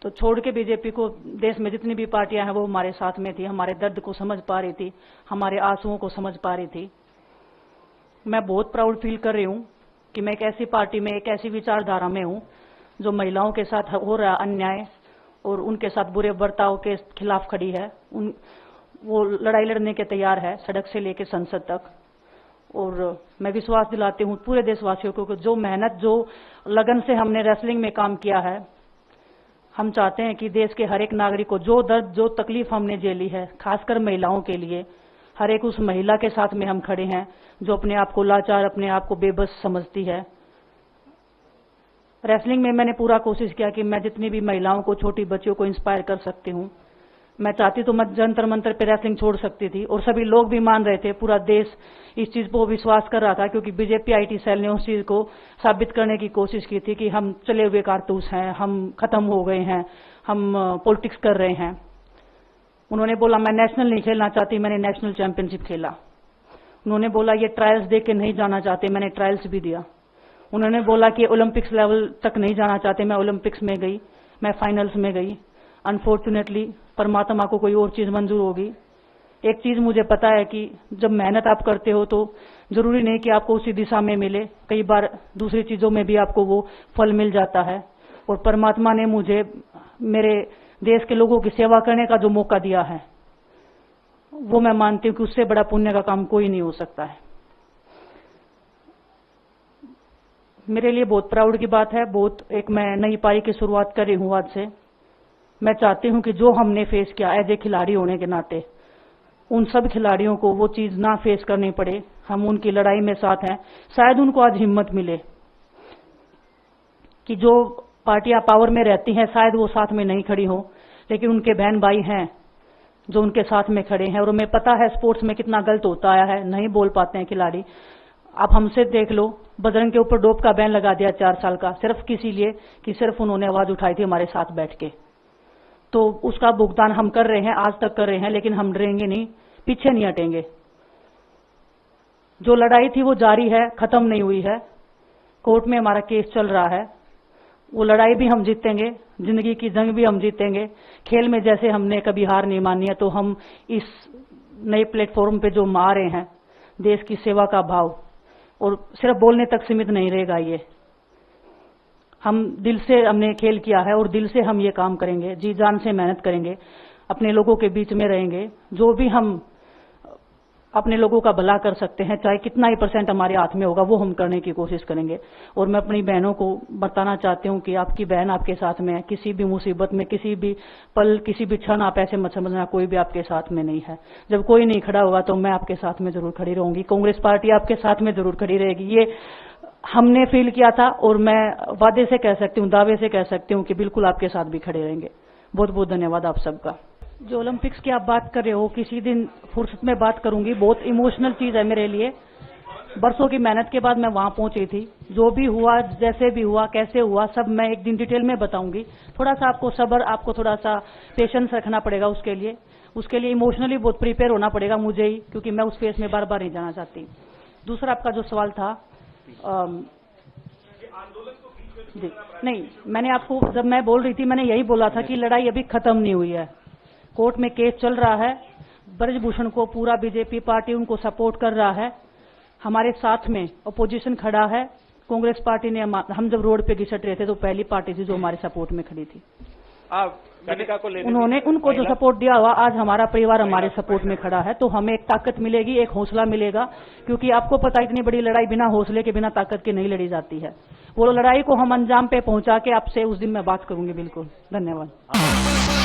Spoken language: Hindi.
तो छोड़ के बीजेपी को देश में जितनी भी पार्टियां हैं वो हमारे साथ में थी, हमारे दर्द को समझ पा रही थी, हमारे आंसुओं को समझ पा रही थी। मैं बहुत प्राउड फील कर रही हूँ कि मैं एक ऐसी पार्टी में, एक ऐसी विचारधारा में हूँ जो महिलाओं के साथ हो रहा अन्याय और उनके साथ बुरे बर्ताव के खिलाफ खड़ी है। वो लड़ाई लड़ने के तैयार है, सड़क से लेकर संसद तक। और मैं विश्वास दिलाती हूँ पूरे देशवासियों को कि जो मेहनत, जो लगन से हमने रेसलिंग में काम किया है, हम चाहते हैं कि देश के हर एक नागरिक को जो दर्द, जो तकलीफ हमने झेली है, खासकर महिलाओं के लिए, हर एक उस महिला के साथ में हम खड़े हैं जो अपने आप को लाचार, अपने आप को बेबस समझती है। रेसलिंग में मैंने पूरा कोशिश किया कि मैं जितनी भी महिलाओं को, छोटी बच्चियों को इंस्पायर कर सकती हूँ। मैं चाहती तो मैं जंतर मंतर पे रेसलिंग छोड़ सकती थी और सभी लोग भी मान रहे थे, पूरा देश इस चीज को विश्वास कर रहा था, क्योंकि बीजेपी आईटी सेल ने उस चीज को साबित करने की कोशिश की थी कि हम चले हुए कारतूस हैं, हम खत्म हो गए हैं, हम पॉलिटिक्स कर रहे हैं। उन्होंने बोला मैं नेशनल नहीं खेलना चाहती, मैंने नेशनल चैंपियनशिप खेला। उन्होंने बोला ये ट्रायल्स दे के नहीं जाना चाहते, मैंने ट्रायल्स भी दिया। उन्होंने बोला कि ओलंपिक्स लेवल तक नहीं जाना चाहते, मैं ओलंपिक्स में गई, मैं फाइनल्स में गई। अनफॉर्चुनेटली परमात्मा को कोई और चीज मंजूर होगी। एक चीज मुझे पता है कि जब मेहनत आप करते हो तो जरूरी नहीं कि आपको उसी दिशा में मिले, कई बार दूसरी चीजों में भी आपको वो फल मिल जाता है। और परमात्मा ने मुझे मेरे देश के लोगों की सेवा करने का जो मौका दिया है, वो मैं मानती हूँ कि उससे बड़ा पुण्य का काम कोई नहीं हो सकता है। मेरे लिए बहुत प्राउड की बात है। एक मैं नई पारी की शुरुआत कर रही हूँ आज से। मैं चाहती हूं कि जो हमने फेस किया एज ए खिलाड़ी होने के नाते, उन सब खिलाड़ियों को वो चीज ना फेस करनी पड़े। हम उनकी लड़ाई में साथ हैं। शायद उनको आज हिम्मत मिले कि जो पार्टियां पावर में रहती हैं शायद वो साथ में नहीं खड़ी हो, लेकिन उनके बहन भाई हैं जो उनके साथ में खड़े हैं। और हमें पता है स्पोर्ट्स में कितना गलत होता आया है, नहीं बोल पाते हैं खिलाड़ी। आप हमसे देख लो, बजरंग के ऊपर डोप का बैन लगा दिया 4 साल का, सिर्फ किसी लिए कि सिर्फ उन्होंने आवाज उठाई थी हमारे साथ बैठ के। तो उसका भुगतान हम कर रहे हैं, आज तक कर रहे हैं, लेकिन हम डरेंगे नहीं, पीछे नहीं हटेंगे। जो लड़ाई थी वो जारी है, खत्म नहीं हुई है। कोर्ट में हमारा केस चल रहा है, वो लड़ाई भी हम जीतेंगे, जिंदगी की जंग भी हम जीतेंगे। खेल में जैसे हमने कभी हार नहीं मानी है, तो हम इस नए प्लेटफॉर्म पे जो आ रहे हैं, देश की सेवा का भाव, और सिर्फ बोलने तक सीमित नहीं रहेगा। ये हम दिल से हमने खेल किया है और दिल से हम ये काम करेंगे, जी जान से मेहनत करेंगे, अपने लोगों के बीच में रहेंगे। जो भी हम अपने लोगों का भला कर सकते हैं, चाहे कितना ही % हमारे हाथ में होगा, वो हम करने की कोशिश करेंगे। और मैं अपनी बहनों को बताना चाहती हूँ कि आपकी बहन आपके साथ में है। किसी भी मुसीबत में, किसी भी पल, किसी भी क्षण आप ऐसे मत समझना कोई भी आपके साथ में नहीं है। जब कोई नहीं खड़ा होगा तो मैं आपके साथ में जरूर खड़ी रहूंगी, कांग्रेस पार्टी आपके साथ में जरूर खड़ी रहेगी। ये हमने फील किया था और मैं वादे से कह सकती हूँ, दावे से कह सकती हूँ कि बिल्कुल आपके साथ भी खड़े रहेंगे। बहुत बहुत धन्यवाद आप सबका। जो ओलंपिक्स की आप बात कर रहे हो, किसी दिन फुर्सत में बात करूंगी। बहुत इमोशनल चीज है मेरे लिए। बरसों की मेहनत के बाद मैं वहां पहुंची थी। जो भी हुआ, जैसे भी हुआ, कैसे हुआ, सब मैं एक दिन डिटेल में बताऊंगी। थोड़ा सा आपको सब्र, आपको थोड़ा सा पेशेंस रखना पड़ेगा उसके लिए इमोशनली बहुत प्रिपेयर होना पड़ेगा मुझे ही, क्योंकि मैं उस फेस में बार बार नहीं जाना चाहती। दूसरा आपका जो सवाल था, जी नहीं, मैंने आपको जब मैं बोल रही थी, मैंने यही बोला था कि लड़ाई अभी खत्म नहीं हुई है। कोर्ट में केस चल रहा है। ब्रजभूषण को पूरा बीजेपी पार्टी उनको सपोर्ट कर रहा है। हमारे साथ में अपोजिशन खड़ा है। कांग्रेस पार्टी ने, हम जब रोड पे घिसट रहे थे तो पहली पार्टी थी जो हमारे सपोर्ट में खड़ी थी। उन्होंने उनको जो सपोर्ट दिया हुआ, आज हमारा परिवार हमारे सपोर्ट में खड़ा है। तो हमें एक ताकत मिलेगी, एक हौसला मिलेगा, क्योंकि आपको पता इतनी बड़ी लड़ाई बिना हौसले के, बिना ताकत के नहीं लड़ी जाती है। वो लड़ाई को हम अंजाम पे पहुंचा के आपसे उस दिन मैं बात करूंगी। बिल्कुल, धन्यवाद।